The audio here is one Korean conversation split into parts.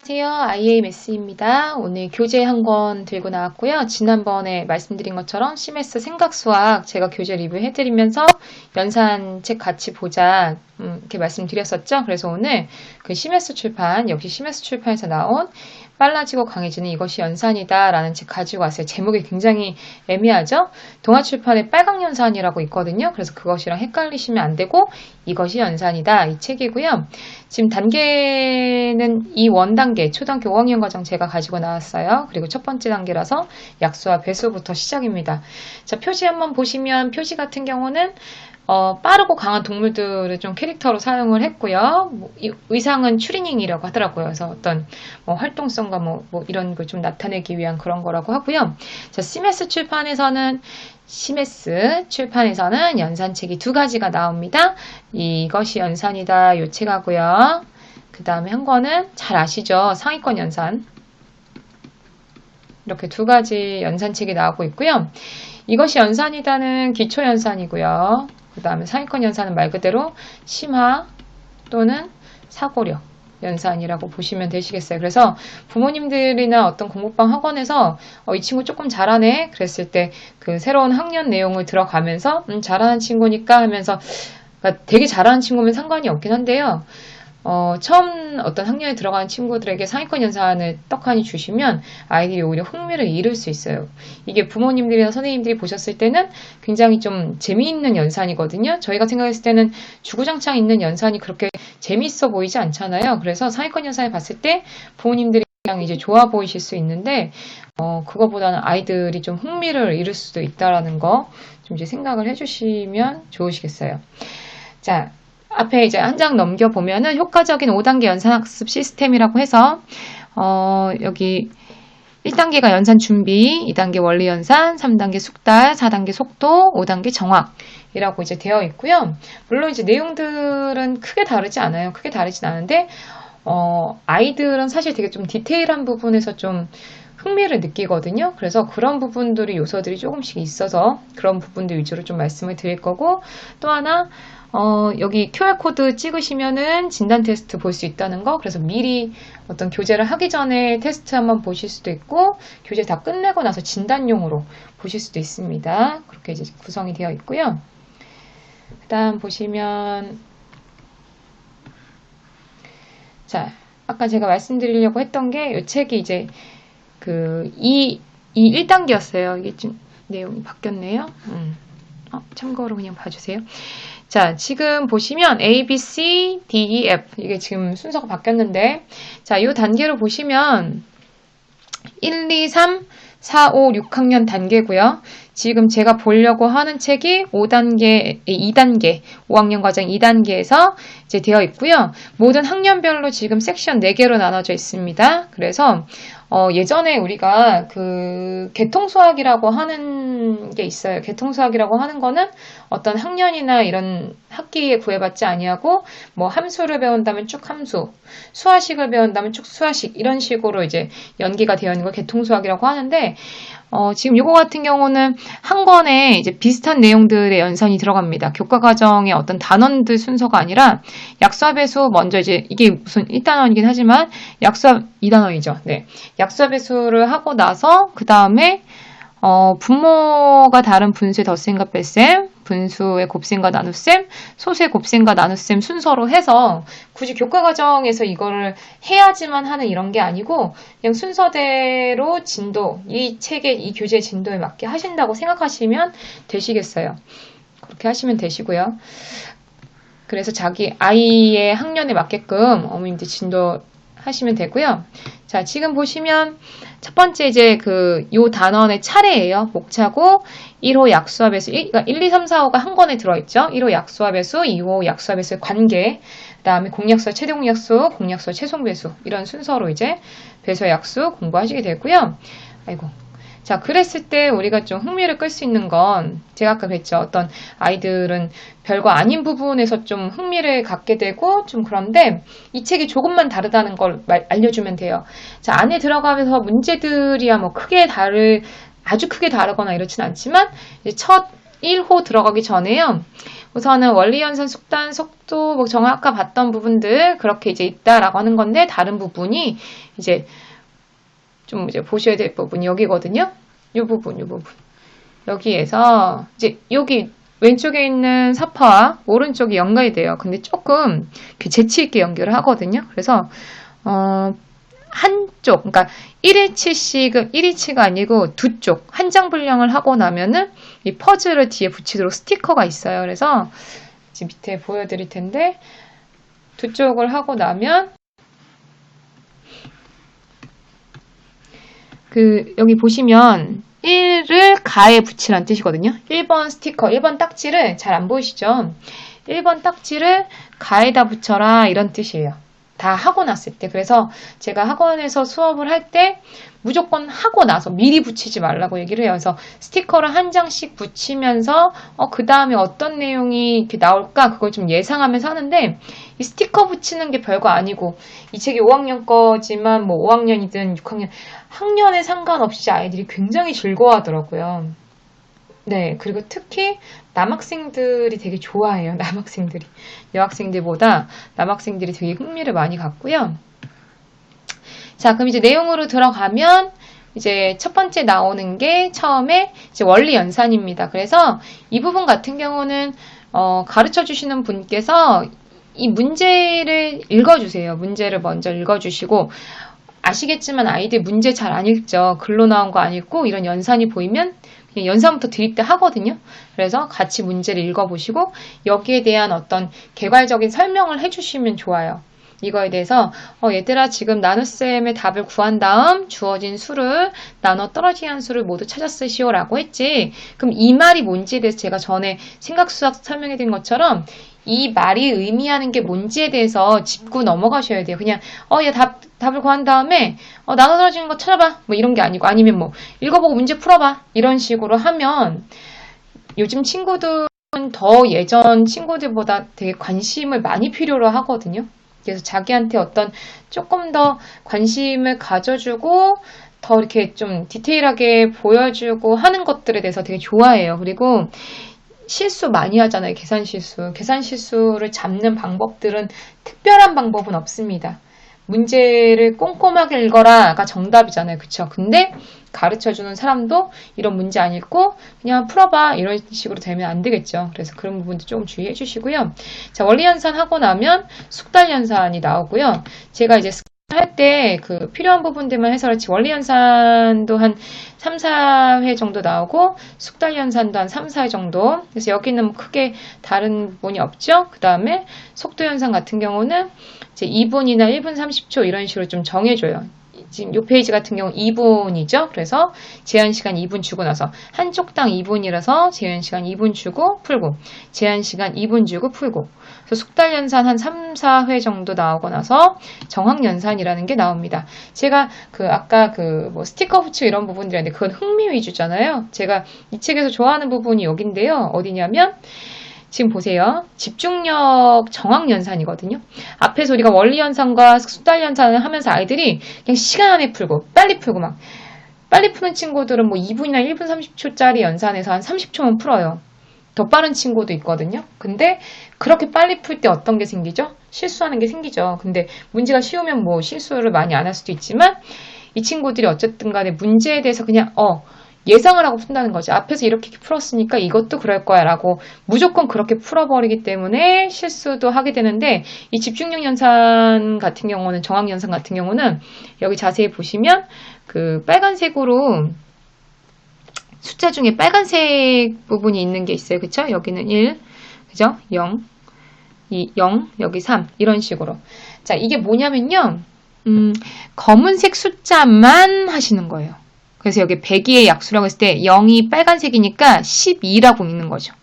안녕하세요. IAMS입니다. 오늘 교재 한 권 들고 나왔고요. 지난번에 말씀드린 것처럼 CMS 생각수학 제가 교재 리뷰해드리면서 연산책 같이 보자 이렇게 말씀드렸었죠. 그래서 오늘 그 CMS 출판, 역시 CMS 출판에서 나온 빨라지고 강해지는 이것이 연산이다 라는 책 가지고 왔어요. 제목이 굉장히 애매하죠? 동아출판에 빨강연산이라고 있거든요. 그래서 그것이랑 헷갈리시면 안 되고 이것이 연산이다 이 책이고요. 지금 단계는 이 원단계 초등학교 5학년 과정 제가 가지고 나왔어요. 그리고 첫 번째 단계라서 약수와 배수부터 시작입니다. 자, 표지 한번 보시면 표지 같은 경우는 빠르고 강한 동물들을 좀 캐릭터로 사용을 했고요. 의상은 추리닝이라고 하더라고요. 그래서 어떤 활동성과 이런 걸 좀 나타내기 위한 그런 거라고 하고요. 자, CMS 출판에서는 연산책이 두 가지가 나옵니다. 이것이 연산이다 요 책하고요. 그 다음에 한 거는 잘 아시죠? 상위권 연산. 이렇게 두 가지 연산책이 나오고 있고요. 이것이 연산이다는 기초 연산이고요. 그 다음에 상위권 연산은 말 그대로 심화 또는 사고력 연산이라고 보시면 되시겠어요. 그래서 부모님들이나 어떤 공부방 학원에서 이 친구 조금 잘하네 그랬을 때 그 새로운 학년 내용을 들어가면서 잘하는 친구니까 하면서 그러니까 되게 잘하는 친구면 상관이 없긴 한데요. 처음 어떤 학년에 들어가는 친구들에게 상위권 연산을 떡하니 주시면 아이들이 오히려 흥미를 잃을 수 있어요. 이게 부모님들이나 선생님들이 보셨을 때는 굉장히 좀 재미있는 연산이거든요. 저희가 생각했을 때는 주구장창 있는 연산이 그렇게 재미있어 보이지 않잖아요. 그래서 상위권 연산을 봤을 때 부모님들이 그냥 이제 좋아 보이실 수 있는데 그거보다는 아이들이 좀 흥미를 잃을 수도 있다라는 거 좀 이제 생각을 해주시면 좋으시겠어요. 자. 앞에 이제 한 장 넘겨보면은 효과적인 5단계 연산학습 시스템이라고 해서, 여기 1단계가 연산 준비, 2단계 원리 연산, 3단계 숙달, 4단계 속도, 5단계 정확이라고 이제 되어 있고요. 물론 이제 내용들은 크게 다르지 않아요. 크게 다르진 않은데, 아이들은 사실 되게 좀 디테일한 부분에서 좀 흥미를 느끼거든요. 그래서 그런 부분들이 요소들이 조금씩 있어서 그런 부분들 위주로 좀 말씀을 드릴 거고, 또 하나, 여기 QR코드 찍으시면은 진단 테스트 볼 수 있다는 거. 그래서 미리 어떤 교재를 하기 전에 테스트 한번 보실 수도 있고, 교재 다 끝내고 나서 진단용으로 보실 수도 있습니다. 그렇게 이제 구성이 되어 있고요. 그 다음 보시면, 자, 아까 제가 말씀드리려고 했던 게, 이 책이 이제 이 1단계였어요. 이게 좀 내용이 바뀌었네요. 참고로 그냥 봐주세요. 자, 지금 보시면 A, B, C, D, E, F 이게 지금 순서가 바뀌었는데 자, 이 단계로 보시면 1, 2, 3, 4, 5, 6학년 단계고요. 지금 제가 보려고 하는 책이 2단계, 5학년 과정 2단계에서 이제 되어 있고요. 모든 학년별로 지금 섹션 4개로 나눠져 있습니다. 그래서 예전에 우리가 그 개통수학이라고 하는 게 있어요. 개통수학이라고 하는 거는 어떤 학년이나 이런 학기에 구애받지 아니하고 함수를 배운다면 쭉 함수, 수화식을 배운다면 쭉 수화식 이런 식으로 이제 연계가 되어 있는 걸 개통수학이라고 하는데 지금 이거 같은 경우는 한 권에 이제 비슷한 내용들의 연산이 들어갑니다. 교과과정의 어떤 단원들 순서가 아니라 약수합배수 먼저 이제 이게 무슨 1단원이긴 하지만 약수합 2단원이죠. 네. 약수합배수를 하고 나서 그 다음에 분모가 다른 분수의 덧셈과 뺄셈, 분수의 곱셈과 나눗셈, 소수의 곱셈과 나눗셈 순서로 해서 굳이 교과과정에서 이거를 해야지만 하는 이런 게 아니고 그냥 순서대로 진도, 이 책의 이 교재 진도에 맞게 하신다고 생각하시면 되시겠어요. 그렇게 하시면 되시고요. 그래서 자기 아이의 학년에 맞게끔 어머님들 진도 하시면 되고요. 자, 지금 보시면 첫 번째 이제 요 단원의 차례예요. 목차고 1호 약수합배수, 그러니까 1, 2, 3, 4, 5가 한 권에 들어있죠. 1호 약수합배수, 2호 약수합배수의 관계, 그 다음에 공약수와 최대공약수, 공약수와 최소배수 이런 순서로 이제 배수와 약수 공부하시게 되고요. 아이고. 자, 그랬을 때 우리가 좀 흥미를 끌 수 있는 건 제가 아까 그랬죠. 어떤 아이들은 별거 아닌 부분에서 좀 흥미를 갖게 되고 좀 그런데 이 책이 조금만 다르다는 걸 알려주면 돼요. 자, 안에 들어가면서 문제들이야 아주 크게 다르거나 이렇진 않지만 이제 첫 1호 들어가기 전에요. 우선은 원리연산, 숙단, 속도, 뭐 정화 아까 봤던 부분들 그렇게 이제 있다라고 하는 건데 다른 부분이 이제 좀 이제 보셔야 될 부분이 여기거든요. 이 부분. 여기에서 이제 여기 왼쪽에 있는 사파와 오른쪽이 연결이 돼요. 근데 조금 재치 있게 연결을 하거든요. 그래서 한쪽, 그러니까 1일치가 아니고 두 쪽, 한 장 분량을 하고 나면은 이 퍼즐을 뒤에 붙이도록 스티커가 있어요. 그래서 지금 밑에 보여드릴 텐데, 두 쪽을 하고 나면, 여기 보시면, 1을 가에 붙이라는 뜻이거든요. 1번 스티커, 1번 딱지를 잘 안 보이시죠? 1번 딱지를 가에다 붙여라, 이런 뜻이에요. 다 하고 났을 때. 그래서 제가 학원에서 수업을 할 때 무조건 하고 나서 미리 붙이지 말라고 얘기를 해요. 그래서 스티커를 한 장씩 붙이면서 그 다음에 어떤 내용이 이렇게 나올까 그걸 좀 예상하면서 하는데 이 스티커 붙이는 게 별거 아니고 이 책이 5학년 거지만 뭐 5학년이든 6학년 학년에 상관없이 아이들이 굉장히 즐거워하더라고요. 네, 그리고 특히 남학생들이 되게 좋아해요. 남학생들이. 여학생들보다 남학생들이 되게 흥미를 많이 갖고요. 자, 그럼 이제 내용으로 들어가면 이제 첫 번째 나오는 게 처음에 이제 원리 연산입니다. 그래서 이 부분 같은 경우는 가르쳐 주시는 분께서 이 문제를 읽어주세요. 문제를 먼저 읽어주시고 아시겠지만 아이들 문제 잘 안 읽죠. 글로 나온 거 안 읽고 이런 연산이 보이면 그냥 연산부터 드릴 때 하거든요. 그래서 같이 문제를 읽어보시고 여기에 대한 어떤 개괄적인 설명을 해주시면 좋아요. 이거에 대해서 얘들아 지금 나눗셈의 답을 구한 다음 주어진 수를 나눠 떨어지게 한 수를 모두 찾아 쓰시오 라고 했지. 그럼 이 말이 뭔지에 대해서 제가 전에 생각수학 설명해 드린 것처럼 이 말이 의미하는 게 뭔지에 대해서 짚고 넘어가셔야 돼요. 그냥 얘 답을 구한 다음에 나눠 떨어지는 거 찾아봐 뭐 이런 게 아니고 아니면 뭐 읽어보고 문제 풀어봐 이런 식으로 하면 요즘 친구들은 더 예전 친구들보다 되게 관심을 많이 필요로 하거든요. 그래서 자기한테 어떤 조금 더 관심을 가져주고 더 이렇게 좀 디테일하게 보여주고 하는 것들에 대해서 되게 좋아해요. 그리고 실수 많이 하잖아요. 계산 실수. 계산 실수를 잡는 방법들은 특별한 방법은 없습니다. 문제를 꼼꼼하게 읽어라가 정답이잖아요. 그쵸? 근데 가르쳐주는 사람도 이런 문제 안 읽고 그냥 풀어봐 이런 식으로 되면 안 되겠죠. 그래서 그런 부분도 조금 주의해 주시고요. 자, 원리연산 하고 나면 숙달연산이 나오고요. 제가 이제 할 때 그 필요한 부분들만 해서 그렇지 원리연산도 한 3, 4회 정도 나오고 숙달연산도 한 3, 4회 정도. 그래서 여기는 크게 다른 부분이 없죠. 그 다음에 속도연산 같은 경우는 이제 2분이나 1분 30초 이런 식으로 좀 정해줘요. 지금 이 페이지 같은 경우 2분이죠. 그래서 제한시간 2분 주고 나서 한쪽당 2분이라서 제한시간 2분 주고 풀고 제한시간 2분 주고 풀고 그래서 숙달연산 한 3, 4회 정도 나오고 나서 정확연산이라는 게 나옵니다. 제가 아까 뭐 스티커 붙이고 이런 부분들인데 그건 흥미 위주잖아요. 제가 이 책에서 좋아하는 부분이 여긴데요. 어디냐면 지금 보세요. 집중력 정확연산이거든요. 앞에서 우리가 원리연산과 숙달연산을 하면서 아이들이 그냥 시간 안에 풀고 빨리 풀고 막 빨리 푸는 친구들은 뭐 2분이나 1분 30초짜리 연산에서 한 30초만 풀어요. 더 빠른 친구도 있거든요. 근데 그렇게 빨리 풀 때 어떤 게 생기죠? 실수하는 게 생기죠. 근데 문제가 쉬우면 뭐 실수를 많이 안 할 수도 있지만 이 친구들이 어쨌든 간에 문제에 대해서 그냥 예상을 하고 푼다는 거지. 앞에서 이렇게 풀었으니까 이것도 그럴 거야 라고 무조건 그렇게 풀어버리기 때문에 실수도 하게 되는데 이 집중력 연산 같은 경우는 정확연산 같은 경우는 여기 자세히 보시면 빨간색으로 숫자 중에 빨간색 부분이 있는 게 있어요. 그쵸? 여기는 1, 그죠? 0, 0, 여기 3 이런 식으로. 자, 이게 뭐냐면요. 검은색 숫자만 하시는 거예요. 그래서 여기 102의 약수라고 했을 때 0이 빨간색이니까 12라고 읽는 거죠.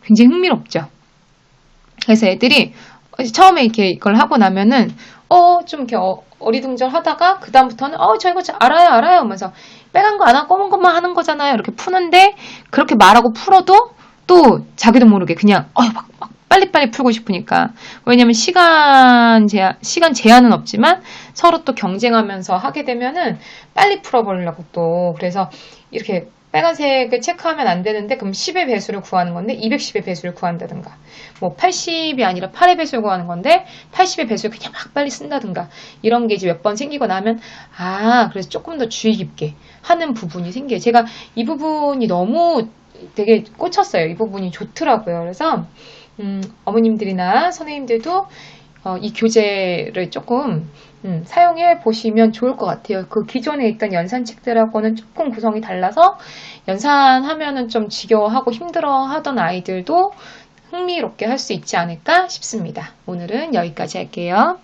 굉장히 흥미롭죠. 그래서 애들이 처음에 이렇게 이걸 하고 나면은 좀 이렇게 어리둥절 하다가 그 다음부터는 저 이거 알아요 하면서 빨간 거 안 하고 검은 것만 하는 거잖아요. 이렇게 푸는데 그렇게 말하고 풀어도 또 자기도 모르게 그냥 막 빨리빨리 풀고 싶으니까. 왜냐면 시간 제한은 없지만 서로 또 경쟁하면서 하게 되면은 빨리 풀어버리려고 또. 그래서 이렇게 빨간색을 체크하면 안 되는데 그럼 10의 배수를 구하는 건데 210의 배수를 구한다든가 뭐 80이 아니라 8의 배수를 구하는 건데 80의 배수를 그냥 막 빨리 쓴다든가 이런 게 이제 몇 번 생기고 나면 그래서 조금 더 주의 깊게 하는 부분이 생겨요. 제가 이 부분이 너무 되게 꽂혔어요. 이 부분이 좋더라고요. 그래서 어머님들이나 선생님들도 이 교재를 조금 사용해 보시면 좋을 것 같아요. 그 기존에 있던 연산책들하고는 조금 구성이 달라서 연산하면은 좀 지겨워하고 힘들어하던 아이들도 흥미롭게 할 수 있지 않을까 싶습니다. 오늘은 여기까지 할게요.